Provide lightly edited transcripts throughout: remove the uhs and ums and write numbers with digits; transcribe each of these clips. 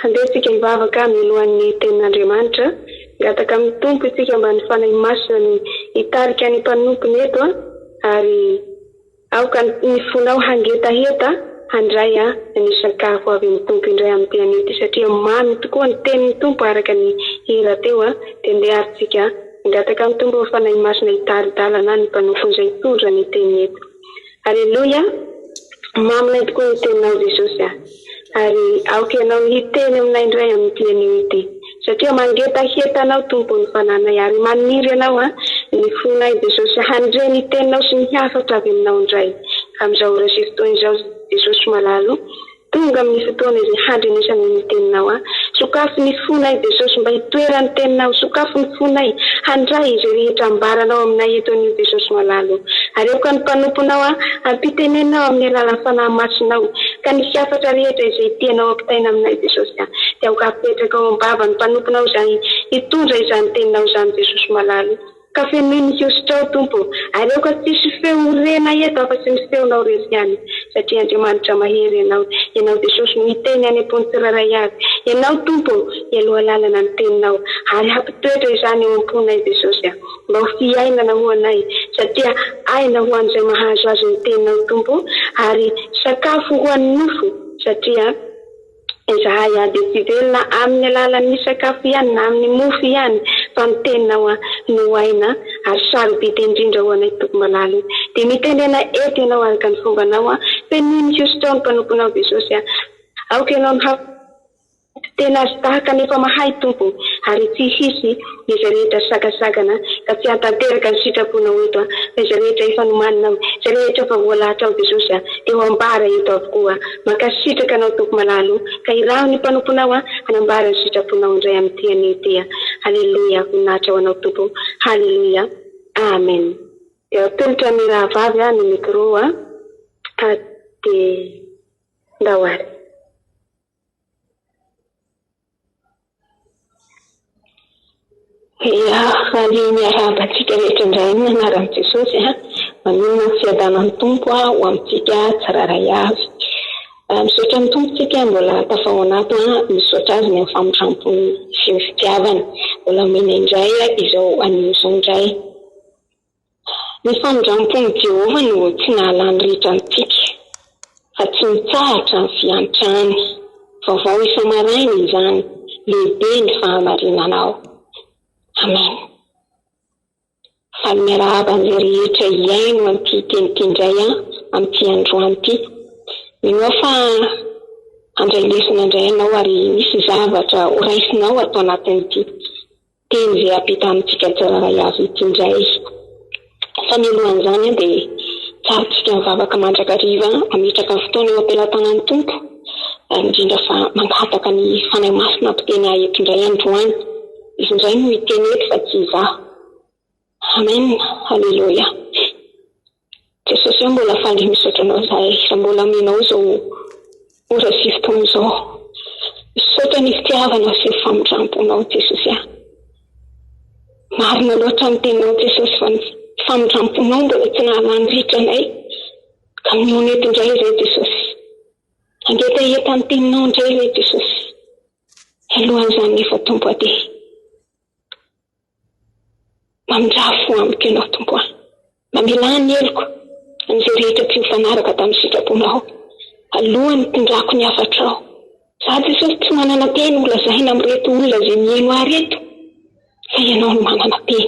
Andesika mivavaka milohan'ny tenin'Andriamanitra, gataka amin'ny tompo isika mba ny fanahy masina ny hitarika ny mpanompony eto ary aoka ny fonao hangetaheta handray ny sakafo avy amin'ny tompo indray amin'ny planety satria mamy tokoa ny tenin'ny tompo araka ny hira teo dia ndeha aritsika gataka amin'ny tompo ny fanahy masina hitaridalana ny mpanompony izay tondra ny teny eto. Alleluia, mamina tokoa ny teninao Jesosy ary aoka ianao ny hiteny aminay indray amin'ny pianio ity satria mangetaheta anao tompo ny fananay ary maniry ianao ny fonay Jesosy handre ny teninao sy ny hafatra avy aminao indray amin'izao resy fotoana izao Jesosy malalo tonga amin'ny fotoana izay handrenesana ny teninao sokafo ny fonay Jesosy mba hitoerany teninao, sokafo ny fonay handray izay rehetra ambaranao aminay eto ny Jesosy malalo ary aoka ny mpanomponao ampitenenao amin'ny alalan'ny fanahy masinao ka ny hafatra rehetra izay tianao ampitaina aminay Jesosy dia aoka apetraka ao am-bava ny mpanomponao izay hitondra izany teninao izany Jesosy malalo kafe nihositra tompo ary eo ka tsisy feo rena eto afa-tsy ny feonao rery ihany satria Andriamanitra mahery ianao Jesosy miteny any am-pony tsirairay avy ianao tompo eloha lalana ny teninao ary hampitoetra izany eo am-ponay Jesosy mba ho fiainana ho anay satria aina ho an'izay mahazo azy ny teninao tompo ary sakafo ho an'ny nofo satria izahay adesivelona amin'ny alalan'ny sakafo ihany na amin'ny mofo ihany fa ny teninao no aina ary sarobidy indrindra ho anay tompo malala dia mitendrena eto ianao araka ny fombanao peniny Kristo ny mpanomponao Jesosy aoka ianao tena azy tahaka nefa mahay tompo ary tsy hisy izay rehetra sakasakana ka tsy hatanteraka ny sitraponao eto izay rehetra efa nomanina izay rehetra fa voalahatra ao Jesosy dia ho ambara eto avokoa makasitraka anao tompo malalo ka iraho ny mpanomponao hanambara ny sitraponao indray amin'ny tiany ety haleluya voninahitra ho anao tompo haleluya amen dia tolotra ny raha vavy ny mikro dia ndawary Fali miarabantsika rehetra indray ny anaran'i Jesosy maninona ny fiadanan'ny tompo ho amintsika tsiraray avy. Misaotra ny tompontsika mbola tafao anato misaotra azy ny famondram-pony sy ny fitiavana mbola omena indray izao an'izao indray. Ny famondram-pony Jehova no tsy nahalany ritra antsika fa tsy mitsahatra ny fiantrany vaovao isa-maraina izany lehibe ny fahamarinanao. Amen. Faly miarahaba ny rehetra iaino amin'ity tenitendray amin'ity androany ity. Mino fa andray lesona indray ianao ary misy zavatra ho raisinao atao anatin'ity teny izay apita amintsika tsiraray avy ity indray. Fa mialohan'izany dia tsarotsika mivavaka mandrakariva ametraka ny fotoana eo am-pelantanan'ny tompo indrindra fa mangataka ny fanahy masina ampitena eto indray androany. Izy indray no hiteny eto fa tsy izaho. Amen. Halleluja. Jesosy mbola faly misaotra anao izahay fa mbola aminao izao ora sy fotoana izao. Misaotra ny fitiavana sy ny famondram-ponao Jesosy. Marina loatra ny teninao Jesosy fa ny famondram-ponao mbola tsy nahalany ritra anay ka minoana eto indray izay Jesosy. Angeta ny teninao indray izay Jesosy. Alohan'izany nefa tompo ade. Mamindrafo amiko ianao tompo mamela ny eloko an'izay rehetra tsy mifanaraka tamin'ny sitraponao alohany tondrako ny hafatrao za Jesosy tsy manana teny holazaina amin'reto olona izay mihaino ahy reto fa ianao no manana teny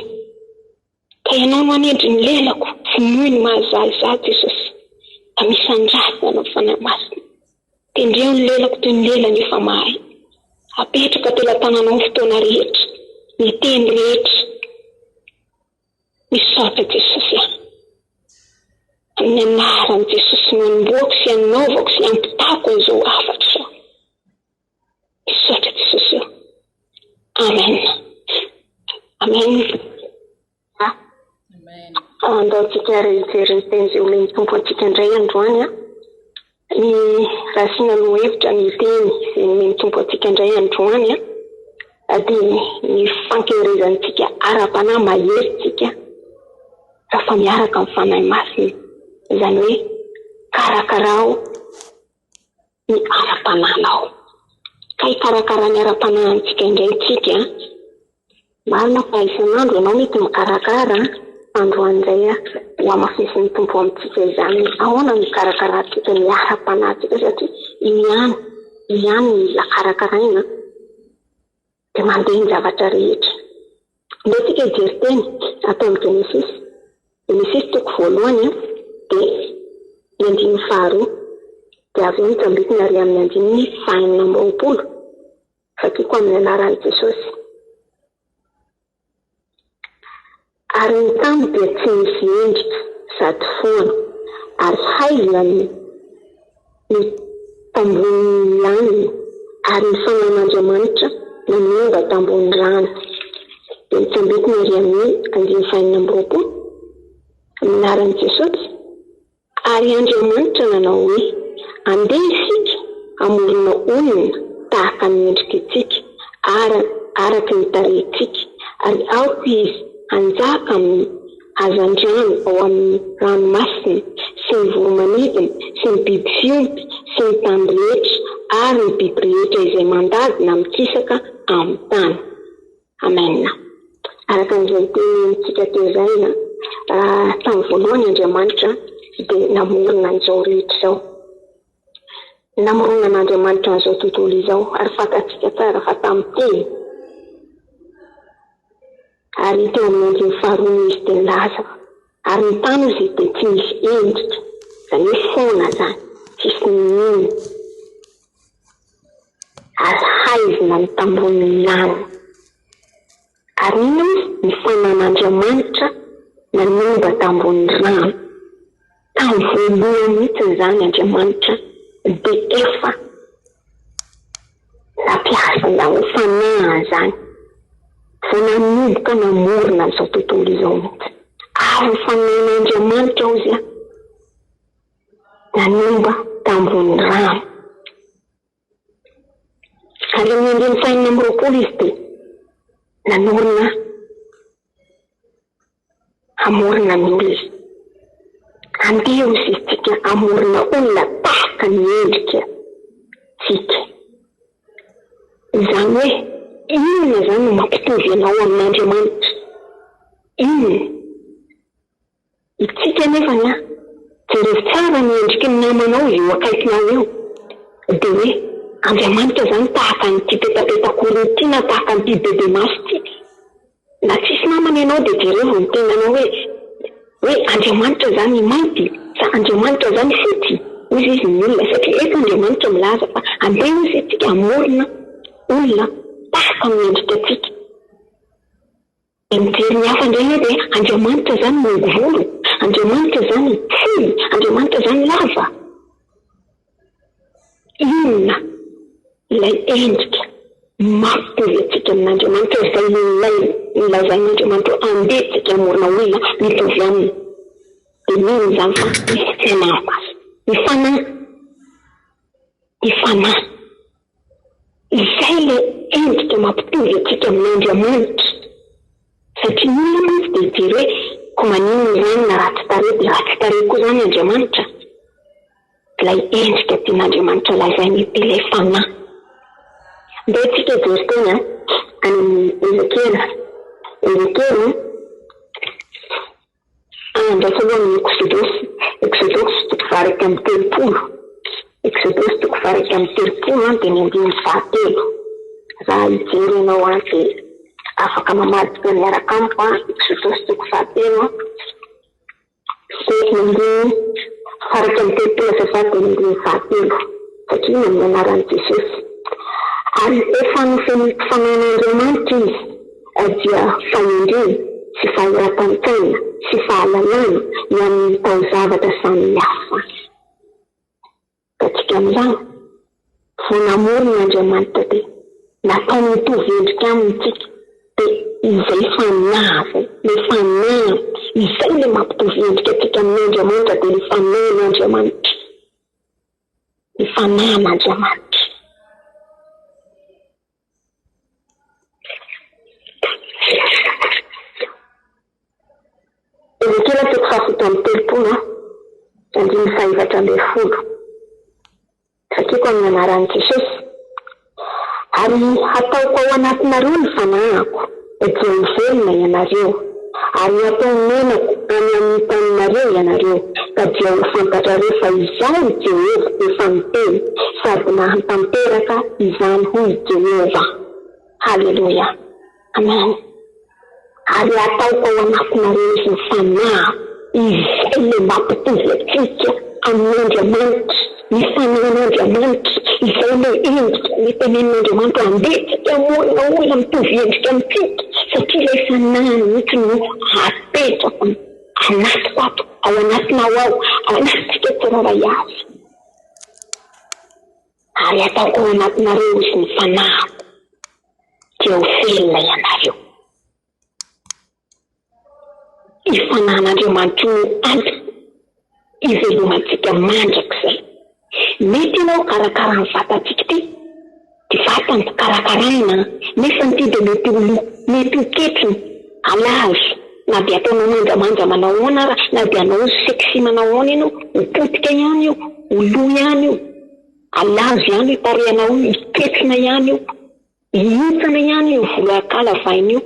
ka ianao no anendry ny lelako finoy ny mahazaly za Jesosy ka misy andrasana ny fanahy masina tendreo ny lelako toy ny lelany efa mahay apetraka telan-tananao ny fotoana rehetra ny teny rehetra. Misaotra Jesosy amin'ny anaran'i Jesosy no anomboako sy anaovako sy ampitako an'izao afatra izao. Misaotra Jesosy. Amen. Amen. Andaontsika rehetra ny teny izay omeny tompo antsika indray androany ny rasiana no hevitra ny teny izay omeny tompo antsika indray androany dia ny fankerizantsika ara-panahy maherintsika rafa miaraka amin'ny fanahy masina izany hoe karakarao ny ara-panahinao ka hikarakara ny ara-panahintsika indray tsika marina fa isan'andro ianao mety mikarakara androan'izay ho amafisy ny tompo amintsika izany ahoana ny karakaratsika ny ara-panahintsika satria io ihany ny akarakaraina dia mandeha ny zavatra rehetra. Ndray tsika hijery teny atao amin'ny Genesis toko voalohany dia ny andiny faharoa dia avy eo mitambikina ary amin'ny andiny fahaenina amby roapolo fakiko amin'ny anaran'i Jesosy. Ary ny tany dia tsy misy endrika sady foana ary haizina ny tambony ihany ary ny fanahin'Andriamanitra nanonga tambony rano dia mitambikina ary amin'ny andiny fahaenina amby roapolo amin'ny anaran'i Jesosy. Ary Andriamanitra nanao hoe andeha isika amorona olona tahaka ny endrika itsika araka ny tarehintsika ary aoka izy hanjaka amin'ny hazan-drano ao amin'ny ranomasina sy ny voromanidina sy ny biby fiompy sy ny tany rehetra ary ny biby rehetra izay mandadina mikisaka amin'ny tany. Amena. Araka an'izay tenintsika teo izay tamin'ny voalohany Andriamanitra dia namorona an'izao rehetra izao. Namorona an'Andriamanitra an'izao tontolo izao ary fantatsika tsara fa tamin'ny teny. Ary teo amin'ny andro faharoa izy dia nilaza. Ary ny tany izy dia tsy misy endrika. Izany hoe foana zany. Tsisy ninona. Ary haizina ny tambonin'ny lano. Ary ino izy ny fanan'Andriamanitra nanomba tambonin'ny rano. Tamin'ny voalohany mihitsy zany Andriamanitra dia efa nampiasa ny fanahy zany. Fa nanomboka namorona an'izao tontolo izao mihitsy. Ary fanan'Andriamanitra ozy nanomba tambonin'ny rano. Ary ny andiny fahinina amin'ny roapolo izy dia namorona amorona ny olona izy. Andeha izy tsika amorona olona tahaka ny endrika tsika. Izany hoe inona zany no mampitovy anao amin'Andriamanitra? Inona? Itsika nefa jereo tsara ny endriky ny namanao eo akaikinao eo. Dia hoe Andriamanitra zany tahaka ny petapeta-korintina tahaka ny bebe maso tsika. Na tsisy namana ianao dia jereo vao mitenanao hoe Andriamanitra zany mainty sa Andriamanitra zany fotsy. Izy ny olona satria efa Andriamanitra milaza fa andeha izy tsika amorona olona tahaka amin'ny endrika tsika. Mijery ny hafa indray dia Andriamanitra zany mongo volo, Andriamanitra zany fohy, Andriamanitra zany lava. Inona ilay endrika mampitovy atsika amin'Andriamanitra izay nilazain'Andriamanitra andeha tsika amorona olona mitovy aminy. Dia mino zany fa ny fanahy. Izay ilay endrika mampitovy atsika amin'Andriamanitra. Satria olona izy dia jery hoe komanino zany na ratsy tarehy dia ratsy tarehy koa zany Andriamanitra. Ilay endrika tian'Andriamanitra lazainy ilay fanahy. Ndeha tsika jery teny any Ezekela andrasa aloha amin'ny Exodosy toko varaka amin'ny telopolo. Exodosy toko varaka amin'ny telopolo dia ny andiny fahatelo. Raha hijery ianao dia afaka mamadika miaraka amiko Exodosy toko fahatelo dia ny andiny varaka amin'ny telopolo azafady dia ny andiny fahatelo. Satria amin'ny anaran'i Jesosy. Ary efa fanan'Andriamanitra izy dia fahendreny sy fahirapan-tsaina sy fahalalana ny amin'ny taozavatra samihafa. Katsika amin'izany vao namorona Andriamanitra dia natao mitovy endrika amintsika dia izay fanahy izay ilay mampitovy endrika tsika amin'Andriamanitra dia ny fanahin'Andriamanitra. Ny fanahin'Andriamanitra. Ezekela toko fahafito amin'ny telopolo andiny fahaefatra ambin'ny folo. Sakiko amin'ny anaran'i Jesosy. Ary hataoko ao anatinareo ny fanahiko dia mivelona ianareo. Ary atao menako any amin'ny taninareo ianareo ka dia ho fantatrareo fa izany Jehova efa miteny sady nahatanteraka izany hoy Jehova. Haleluya. Amen. Ary ataoko ao anatinareo izy ny fanahy izay ilay mampitovy atsika amin'Andriamanitra. Ny fanahin'Andriamanitra izay ilay endrika tenen'Andriamanitra andeha tsika amorona olona mitovy endrika amintsika. Satria ilay fanahy mihitsy no apetraka anatiko ato, ao anatinao ao anatintsika tsirairay avy. Ary ataoko ao anatinareo izy ny fanahy dia ho velona ianareo. Ifanan'Andriamanitra no anto ivelomantsika mandrakizay. Mety ianao karakara ny vatantsika ty dia vatany karakaraina nefa ny ty dia mety ho ketriny alazo na dia ataonao manjamanja manao ahoana na dia anao sexy manao ahoana ianao mipotika ihany io olo ihany io alazo ihany io tarehanao iketsina ihany io ihitsana ihany io volo akala vainy io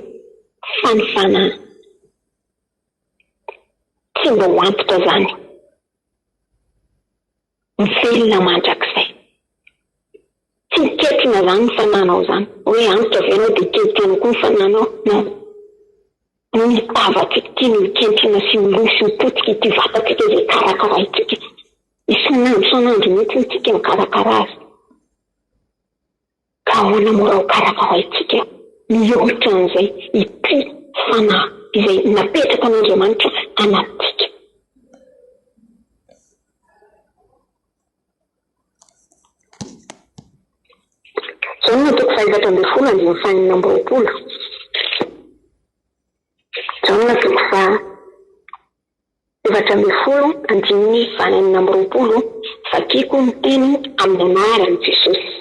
fanifana tsy mba ho antotra zany mivelona mandrakizay tsy miketrina zany ny fananao zany hoe antotra ve anao dia ketrina koa ny fananao no mitavatsika ity no miketrina sy milo sy mipotika ity vatatsika izay karakara itsika isanandro mihitsy ntsika mikarakara azy ka ahoana mora ho karakara itsika mihoatra an'izay ity fanahy izay napetraka an'Andriamanitra anatika. Zao no toko 420 andiny fahaenina amby roapolo. Zao no toko 420 andiny fahaenina amby roapolo vakiko ny teny amin'ny anaran'i Jesosy.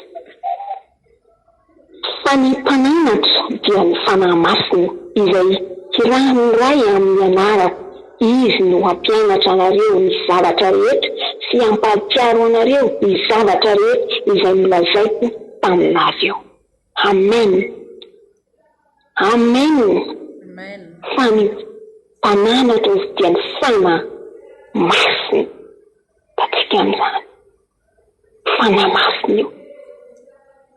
Fa ny mpananatra dia ny fanahy masina izay hirahany ray amin'ny anarako izy no hampianatra anareo ny zavatra rehetra sy hampahatsiaro anareo ny zavatra rehetra izay nolazaiko taminareo. Amen. Amen. Amen. Fa ny mpananatra izy dia ny fanahy masina tatsika amin'izany fanahy masina io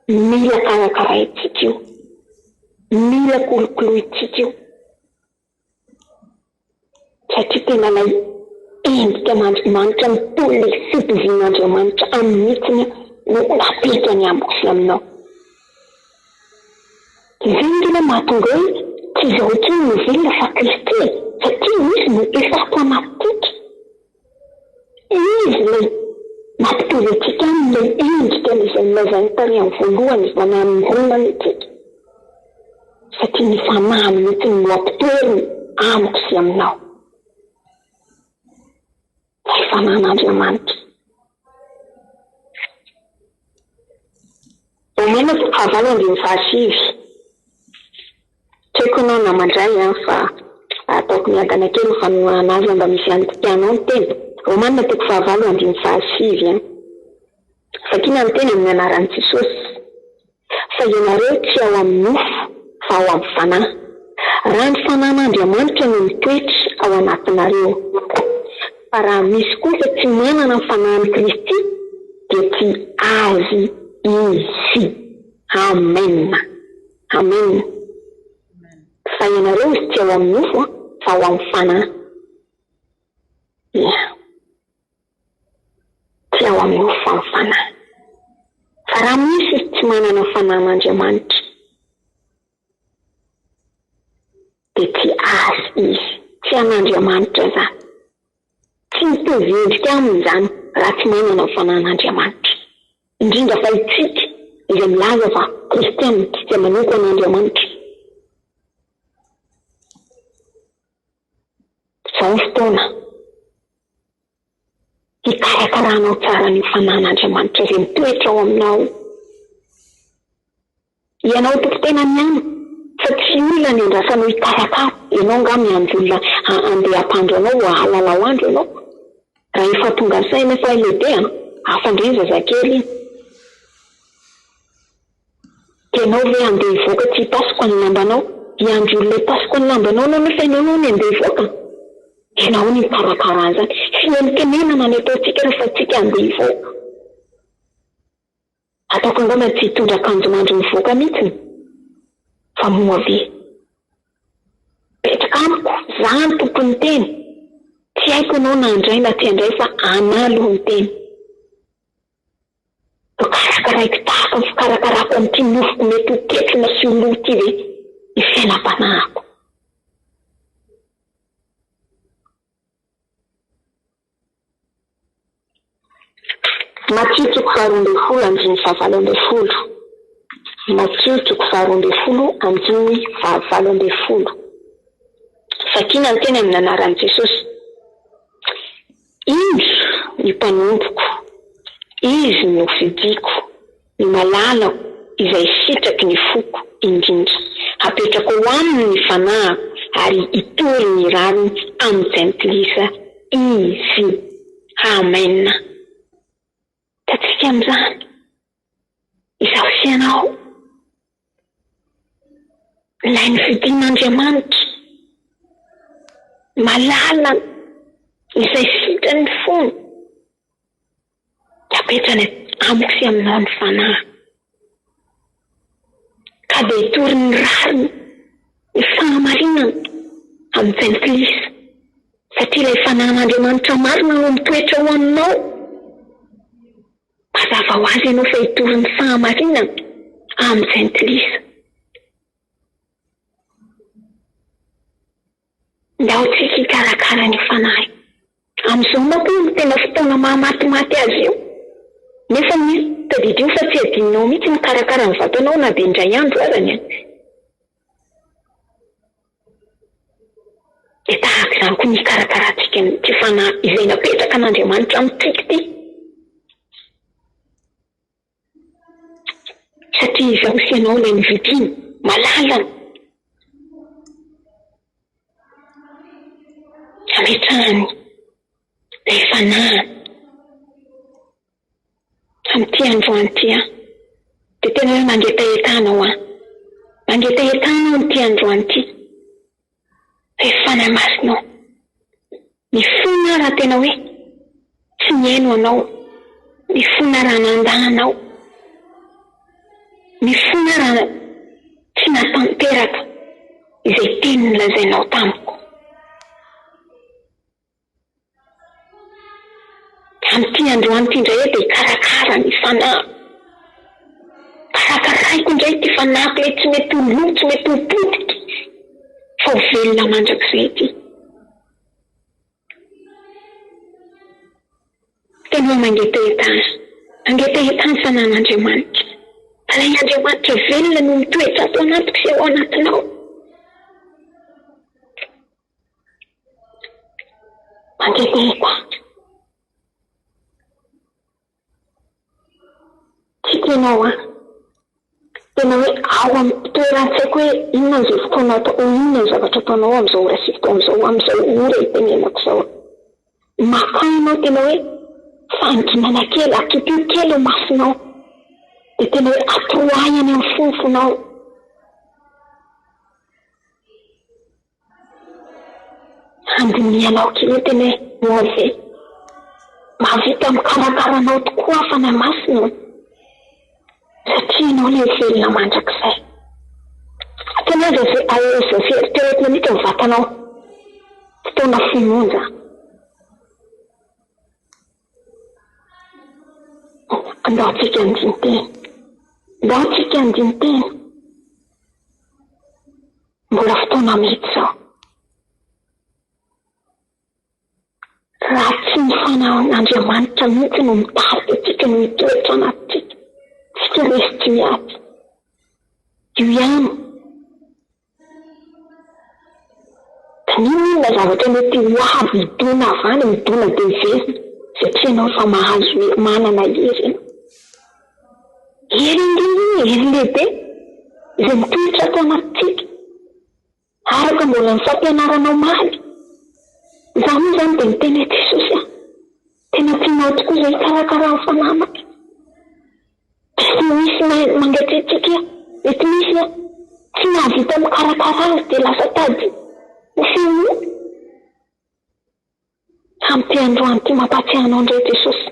mila karakara itsika io mila kolokolo itsika io satria tena ilay endrika manitra mitolo ilay fitovian'Andriamanitra amin'nitsiny no napetany amiko sy aminao. Izay no tena mahatonga hoe tsy izao ohatrany mivelona fa Kristy satria izy no efa mpanatika izy ilay mampitovy antsika amin'ilay endrika izay nolazainy tany amin'ny voalohany izy manamorona itsika satria ny fanahy mihitsy no mampitoeriny amiko sy aminao. Zay fanan'Andriamanitra. Romaina toko 7:7. Tsy haiko ianao namandray fa ataoko miadana kely ny fanohana azy mba misy antianao ny teny. Romaina toko 7:7. Fakina ny teny amin'ny anaran'i Jesosy. Fa ianareo tsy ao amin'ny nofo fa ao amin'ny fanahy. Raha ny fanan'Andriamanitra no mitoetra ao anatinareo. Fa raha misy kosa tsy manana ny fanahin'i Kristy dia tsy azy izy. Amen. Amen. Fa ianareo izy tsy ao amin'ny nofo fa ao amin'ny fanahy. Tsy ao amin'ny nofo fa amin'ny fanahy. Fa raha misy izy tsy manana ny fanan'Andriamanitra dia tsy azy izy, tsy an'Andriamanitra zany. Tsy mitovy endrika aminy zany raha tsy manana ny fanan'Andriamanitra. Indrindra fa itsika izay milaza fa kristianina izay manoko an'Andriamanitra. Zao fotoana hikarakaranao tsara ny fanan'Andriamanitra izay mitoetra ao aminao. Ianao tompon-tena miana fa tsy olona ny andrasanao hikarakara. Ianao nga miandry olona andeha hampandro anao halalao andro ianao. Raha efa tonga saina fa lehibe afandray zazakely. Tianao ve andeha hivoaka tsy hipasoko ny lambanao? Hiandry olona hipasoko ny lambanao anao nefa ianao no andeha hivoaka. Ianao ny mikarakara an'izany. Fienenana ny ataontsika rehefa tsika andeha hivoaka. Ataoko angamba tsy hitondra akanjon'andro mivoaka mihitsy fa moa ve petraka amiko zany tompony teny. Tsy haiko ianao na andray na tsy andray fa analo ny teny. Karakaraiko tahaka ny fikarakarako amin'ity nofoko mety ho ketrina sy ho lo ity ve ny fiainam-panahiko. Matthieu toko 12 andiny 7. Matthieu toko 12 andiny 7. Fakina ny teny amin'ny anaran'i Jesosy. Izy ny mpanompoko, izy no fidiko, ny malalako izay sitraky ny foko indrindra. Apetrako ho aminy ny fanahiko ary itory ny rariny amin'ny jentilisa izy. Amen. Tatsika amin'izany izaho sy ianao ilay ny vidin'Andriamanitra malala izay sitrany fony apetrany amiko sy aminao ny fanahy ka dia itory ny rariny ny fahamarinana amin'ny jentilisa satria ilay fanahin'Andriamanitra marina no mitoetra ho aminao. Mazava ho azy ianao fa itory ny fahamarinana amin'ny jentilisa. Ndao tsika hikarakara ny fanahy amin'izao manko ny tena fotoana mahamaty azy io, nefa misy tadidio fa tsy adinonao mihitsy mikarakara ny vatanao na dia indray andro azany. Dia tahaka izany koa ny hikarakaratsika ny fanahy izay napetraka an'Andriamanitra amintsika ity. Satria izaho sy ianao ilay nividiny malalana ametrahany ilay fanahy amin'ity androany ity. Dia tena hoe mangetahetanao mangetahetanao amin'ity androany ity. Fanahy masinao mifona raha tena hoe tsy mihaino anao, mifona raha nandahanao, mifona raha tsy natanteraka izay teny nolazainao tamiko. Amin'ity androany ity indray dia karakara ny fanahy, karakaraiko indray ity fanahiko ilay tsy mety ho lo, tsy mety ho potika fa ho velona mandrakizay ity. Tena hoe mangetahentany fanan'Andriamanitra. Ilay Andriamanitra velona no mitoetra ato anatiko sy ao anatinao. Mangetahentany. Tsy tianao tena hoe ao amin'ny toeran-tsaiko hoe inona izay fotoana atao, inona ny zavatra ataonao amin'izao ora sisiko amin'izao ora itenenako izao. Makainao tena hoe fandrinana kely, atotio kely masinao. Dia tena hoe atroahany amin'ny fofonao. Andinianao kely tena hoe moave. Mavita mikarakaranao tokoa fanahy masina. Satria ianao ilay velona mandrakizay. Tena azo fieritreretina mihitsy ny vatanao fotoana fimonja. Andao tsika andiny teny. Mbola fotoana mety izao. Raha tsy ny fanahin'Andriamanitra mihitsy no mitarika atsika no mitoetra anatsika. Tsy resy miaty. Io ihany. Inona zavatra mety ho avy midona avany, midona dia vezina satria ianao fa mahazo manana hery. Hery lehibe izay mitoetra ato anatsika. Araka mbola ny fampianaranao maly. Izany izany dia miteny ety Jesosy tena tianao tokoa izay hikarakara ny fanamaka. Tsy misy mangatsitsika, mety misy tsy nahavita mikarakara azy dia lasa tady. Ny amin'ity androany ity mampatsiahanao indray Jesosy.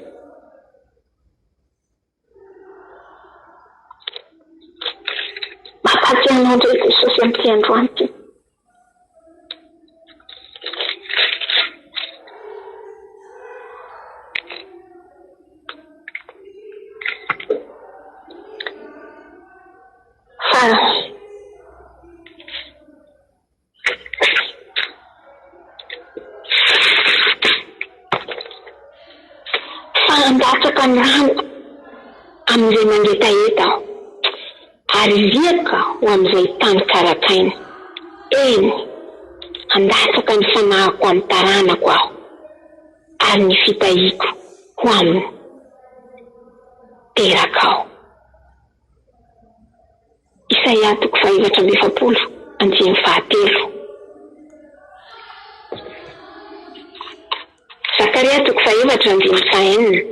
Mampatsiahanao indray Jesosy amin'ity androany ity. Andatsaka ny rano amin'izay mangetaheta aho, ary riaka ho amin'izay tany karakaina. Eny, andatsaka ny fanahiko amin'ny taranako aho, ary ny fitahiko ho amin'ny teraka aho. Isaia 24:13. Zakaria 4:24.